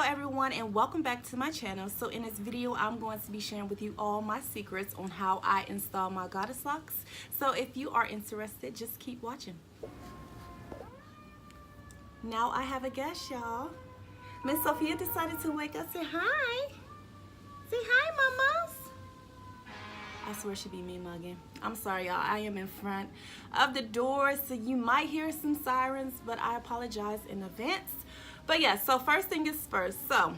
everyone, and welcome back to my channel. So in this video I'm going to be sharing with you all my secrets on how I install my goddess locks. So if you are interested, just keep watching. Now I have a guest, y'all. Miss Sophia decided to wake up. Say hi. Say hi, mamas. I swear she'd be me mugging. I'm sorry, y'all. I am in front of the door, so you might hear some sirens, but I apologize in advance. But yeah, so first thing is first. So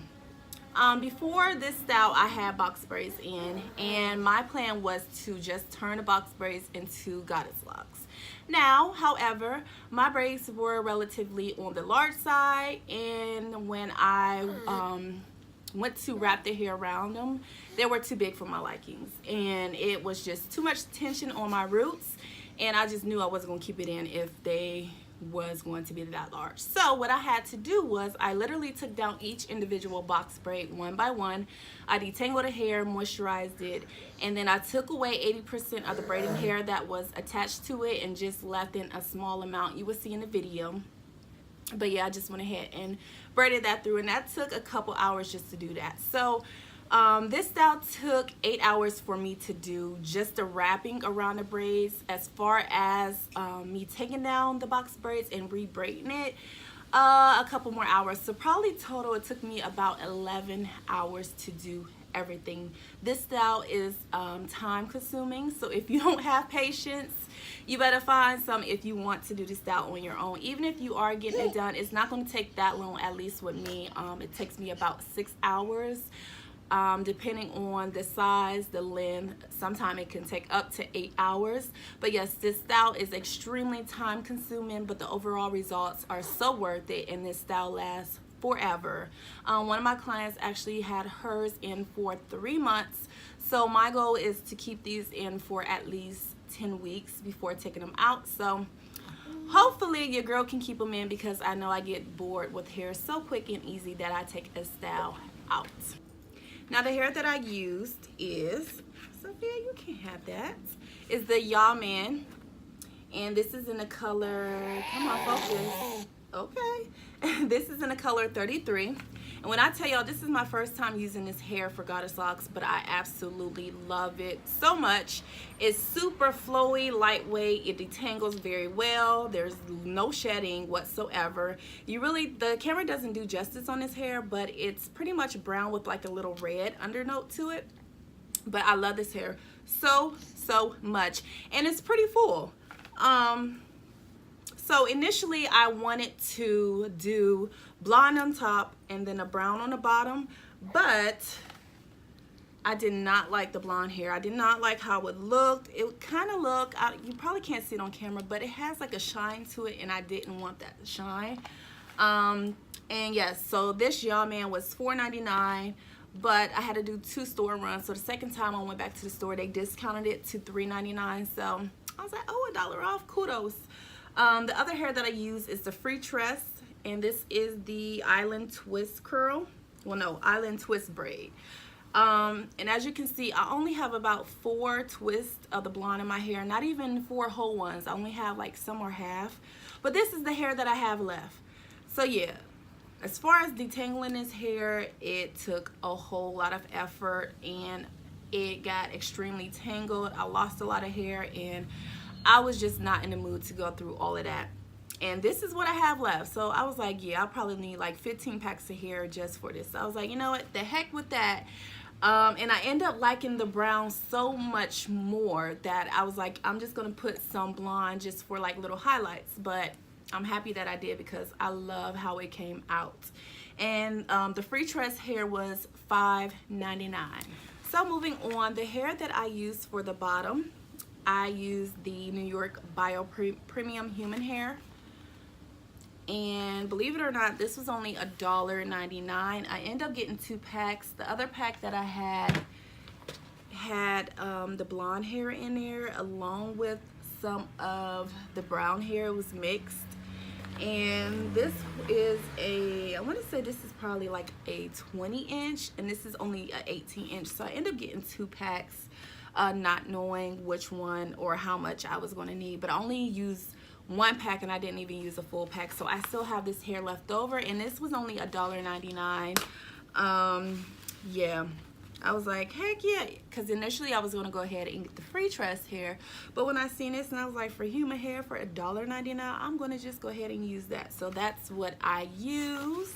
before this style, I had box braids in, and my plan was to just turn the box braids into goddess locks. Now, however, my braids were relatively on the large side, and when I went to wrap the hair around them, they were too big for my likings, and it was just too much tension on my roots, and I just knew I wasn't going to keep it in if they was going to be that large. So what I had to do was I literally took down each individual box braid one by one. I detangled the hair, moisturized it, and then I took away 80% of the braiding hair that was attached to it and just left in a small amount you will see in the video. But yeah, I just went ahead and braided that through, and that took a couple hours just to do that. So this style took 8 hours for me to do, just the wrapping around the braids. As far as me taking down the box braids and re-braiding it, a couple more hours. So probably total it took me about 11 hours to do everything. This style is time consuming, so if you don't have patience, you better find some if you want to do this style on your own. Even if you are getting it done, it's not going to take that long. At least with me, it takes me about 6 hours. Depending on the size, the length, sometimes it can take up to 8 hours. But yes, this style is extremely time consuming, but the overall results are so worth it, and this style lasts forever. One of my clients actually had hers in for 3 months, so my goal is to keep these in for at least 10 weeks before taking them out. So hopefully your girl can keep them in, because I know I get bored with hair so quick and easy that I take a style out. Now the hair that I used is, Sophia, you can't have that, is the Y'all Man, and this is in the color, come on focus, okay, this is in the color 33. And when I tell y'all, this is my first time using this hair for goddess locks, but I absolutely love it so much. It's super flowy, lightweight, it detangles very well, there's no shedding whatsoever. The camera doesn't do justice on this hair, but it's pretty much brown with like a little red undernote to it. But I love this hair so much, and it's pretty full. So initially I wanted to do blonde on top and then a brown on the bottom, but I did not like the blonde hair. I did not like how it looked. It kind of looked, you probably can't see it on camera, but it has like a shine to it, and I didn't want that shine. And yes, so this Y'all Man was $4.99, but I had to do 2 store runs. So the second time I went back to the store, they discounted it to $3.99. So I was like, oh, $1 off, kudos. The other hair that I use is the free tress, and this is the island twist curl. Well, no, island twist braid. And as you can see, I only have about 4 twists of the blonde in my hair, not even 4 whole ones. I only have like some or half, but this is the hair that I have left. So yeah, as far as detangling this hair, it took a whole lot of effort, and it got extremely tangled. I lost a lot of hair, and I was just not in the mood to go through all of that. And this is what I have left. So I was like, yeah, I'll probably need like 15 packs of hair just for this. So I was like, you know what, the heck with that. And I end up liking the brown so much more that I was like, I'm just gonna put some blonde just for like little highlights. But I'm happy that I did, because I love how it came out. And the free tress hair was $5.99. So moving on, the hair that I used for the bottom, I used the New York Bio Premium Human Hair, and believe it or not, this was only $1.99. I ended up getting 2 packs. The other pack that I had the blonde hair in there along with some of the brown hair. It was mixed, and this is I want to say this is probably like a 20-inch, and this is only an 18-inch. So I ended up getting 2 packs, not knowing which one or how much I was going to need, but I only used one pack and I didn't even use a full pack. So I still have this hair left over, and this was only $1.99. Yeah, I was like, heck yeah, because initially I was going to go ahead and get the free tress hair, but when I seen this and I was like, for human hair for $1.99, I'm going to just go ahead and use that. So that's what I used,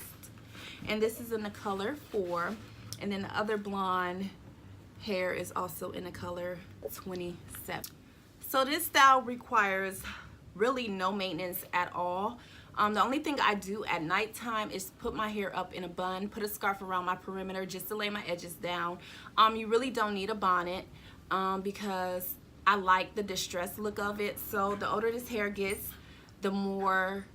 and this is in the color 4, and then the other blonde hair is also in the color 27. So this style requires really no maintenance at all. The only thing I do at nighttime is put my hair up in a bun, put a scarf around my perimeter just to lay my edges down. You really don't need a bonnet because I like the distressed look of it. So the older this hair gets, the more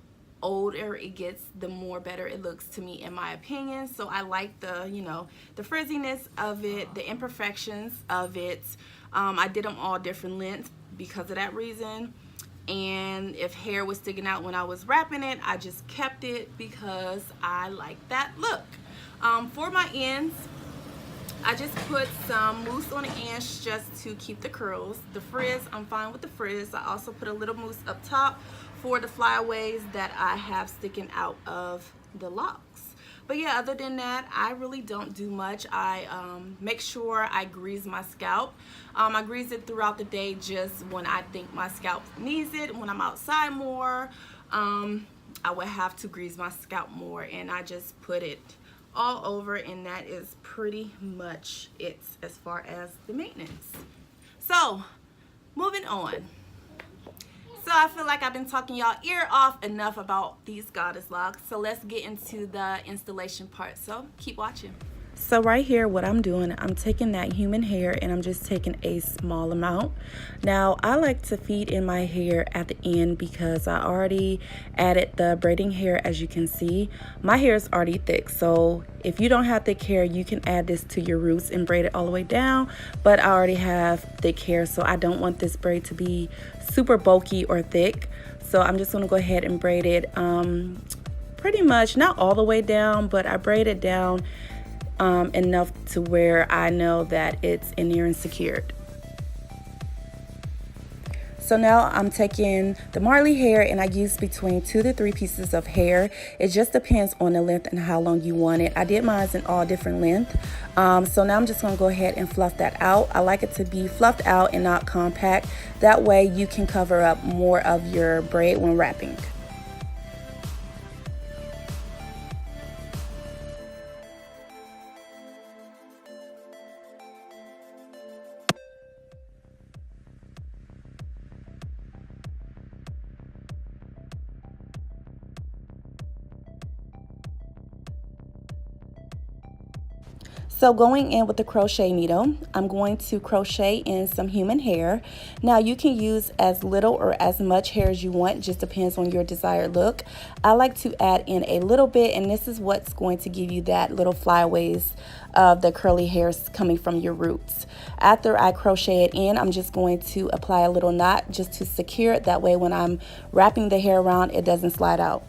older it gets, the more better it looks to me, in my opinion. So I like the, you know, the frizziness of it, the imperfections of it. I did them all different lengths because of that reason. And if hair was sticking out when I was wrapping it, I just kept it because I like that look. For my ends, I just put some mousse on the ends just to keep the curls. The frizz, I'm fine with the frizz. I also put a little mousse up top for the flyaways that I have sticking out of the locks. But yeah, other than that, I really don't do much. I make sure I grease my scalp. I grease it throughout the day just when I think my scalp needs it. When I'm outside more, I would have to grease my scalp more, and I just put it all over, and that is pretty much it as far as the maintenance. So, moving on. So I feel like I've been talking y'all ear off enough about these goddess locks. So let's get into the installation part. So keep watching. So right here, what I'm doing, I'm taking that human hair and I'm just taking a small amount. Now, I like to feed in my hair at the end because I already added the braiding hair. As you can see, my hair is already thick. So if you don't have thick hair, you can add this to your roots and braid it all the way down. But I already have thick hair, so I don't want this braid to be super bulky or thick. So I'm just going to go ahead and braid it pretty much, not all the way down, but I braid it down enough to where I know that it's in there and secured. So now I'm taking the Marley hair and I use between 2 to 3 pieces of hair. It just depends on the length and how long you want it. I did mine in all different length. So now I'm just going to go ahead and fluff that out. I like it to be fluffed out and not compact. That way you can cover up more of your braid when wrapping. So going in with the crochet needle, I'm going to crochet in some human hair. Now you can use as little or as much hair as you want, just depends on your desired look. I like to add in a little bit, and this is what's going to give you that little flyaways of the curly hairs coming from your roots. After I crochet it in, I'm just going to apply a little knot just to secure it. That way when I'm wrapping the hair around, it doesn't slide out.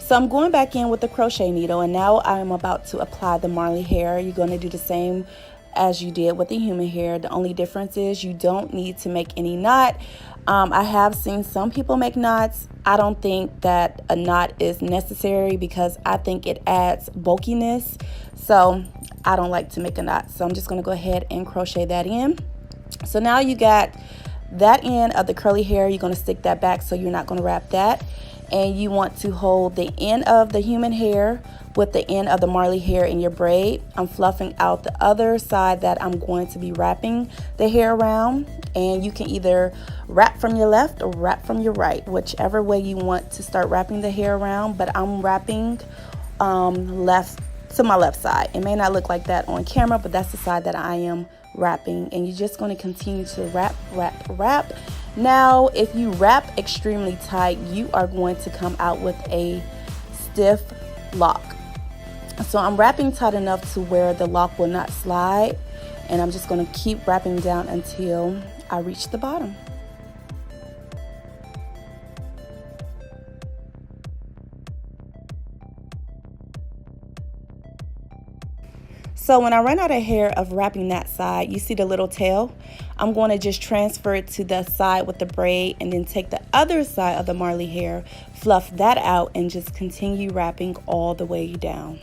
So I'm going back in with the crochet needle, and now I'm about to apply the Marley hair. You're going to do the same as you did with the human hair. The only difference is you don't need to make any knot. I have seen some people make knots. I don't think that a knot is necessary because I think it adds bulkiness. So I don't like to make a knot. So I'm just going to go ahead and crochet that in. So now you got that end of the curly hair. You're going to stick that back so you're not going to wrap that. And you want to hold the end of the human hair with the end of the Marley hair in your braid. I'm fluffing out the other side that I'm going to be wrapping the hair around. And you can either wrap from your left or wrap from your right, whichever way you want to start wrapping the hair around. But I'm wrapping left to my left side. It may not look like that on camera, but that's the side that I am wrapping. And you're just going to continue to wrap, wrap, wrap. Now, if you wrap extremely tight, you are going to come out with a stiff lock. So I'm wrapping tight enough to where the lock will not slide. And I'm just going to keep wrapping down until I reach the bottom. So when I run out of hair of wrapping that side, you see the little tail? I'm going to just transfer it to the side with the braid and then take the other side of the Marley hair, fluff that out, and just continue wrapping all the way down.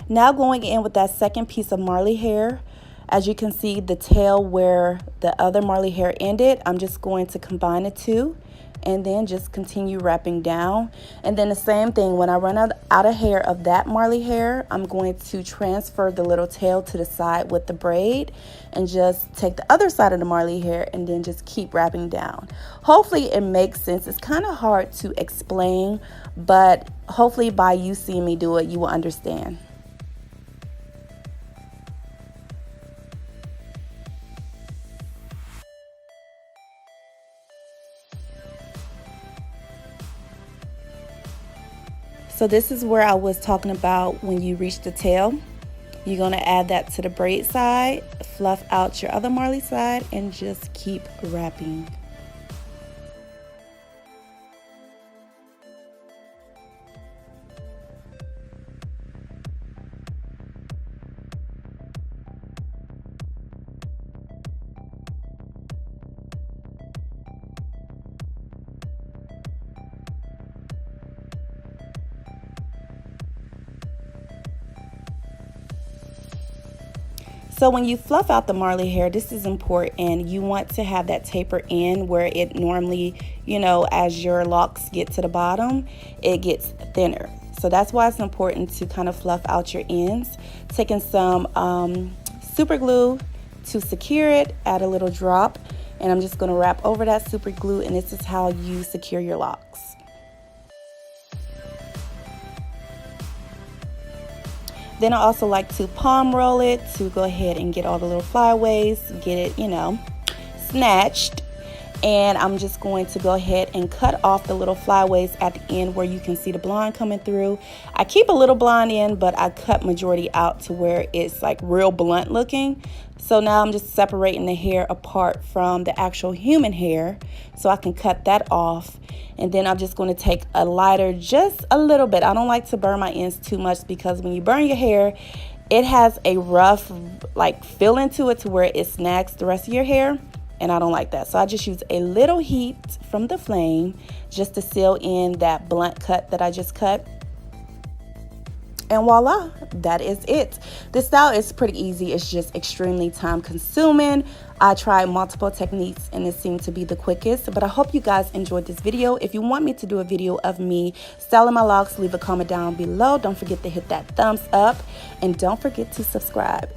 Now going in with that second piece of Marley hair, as you can see the tail where the other Marley hair ended, I'm just going to combine the two and then just continue wrapping down. And then the same thing, when I run out of hair of that Marley hair, I'm going to transfer the little tail to the side with the braid and just take the other side of the Marley hair and then just keep wrapping down. Hopefully it makes sense. It's kind of hard to explain, but hopefully by you seeing me do it, you will understand. So this is where I was talking about when you reach the tail. You're going to add that to the braid side, fluff out your other Marley side, and just keep wrapping. So when you fluff out the Marley hair, this is important. You want to have that taper in where it normally, as your locks get to the bottom, it gets thinner. So that's why it's important to kind of fluff out your ends. Taking some super glue to secure it, add a little drop, and I'm just going to wrap over that super glue, and this is how you secure your locks. Then I also like to palm roll it to go ahead and get all the little flyaways, get it, snatched. And I'm just going to go ahead and cut off the little flyaways at the end where you can see the blonde coming through. I keep a little blonde in, but I cut majority out to where it's like real blunt looking. So now I'm just separating the hair apart from the actual human hair so I can cut that off. And then I'm just going to take a lighter, just a little bit. I don't like to burn my ends too much because when you burn your hair, it has a rough feel into it to where it snags the rest of your hair. And I don't like that. So I just use a little heat from the flame just to seal in that blunt cut that I just cut. And voila, that is it. This style is pretty easy. It's just extremely time consuming. I tried multiple techniques and it seemed to be the quickest, but I hope you guys enjoyed this video. If you want me to do a video of me styling my locks, leave a comment down below. Don't forget to hit that thumbs up and don't forget to subscribe.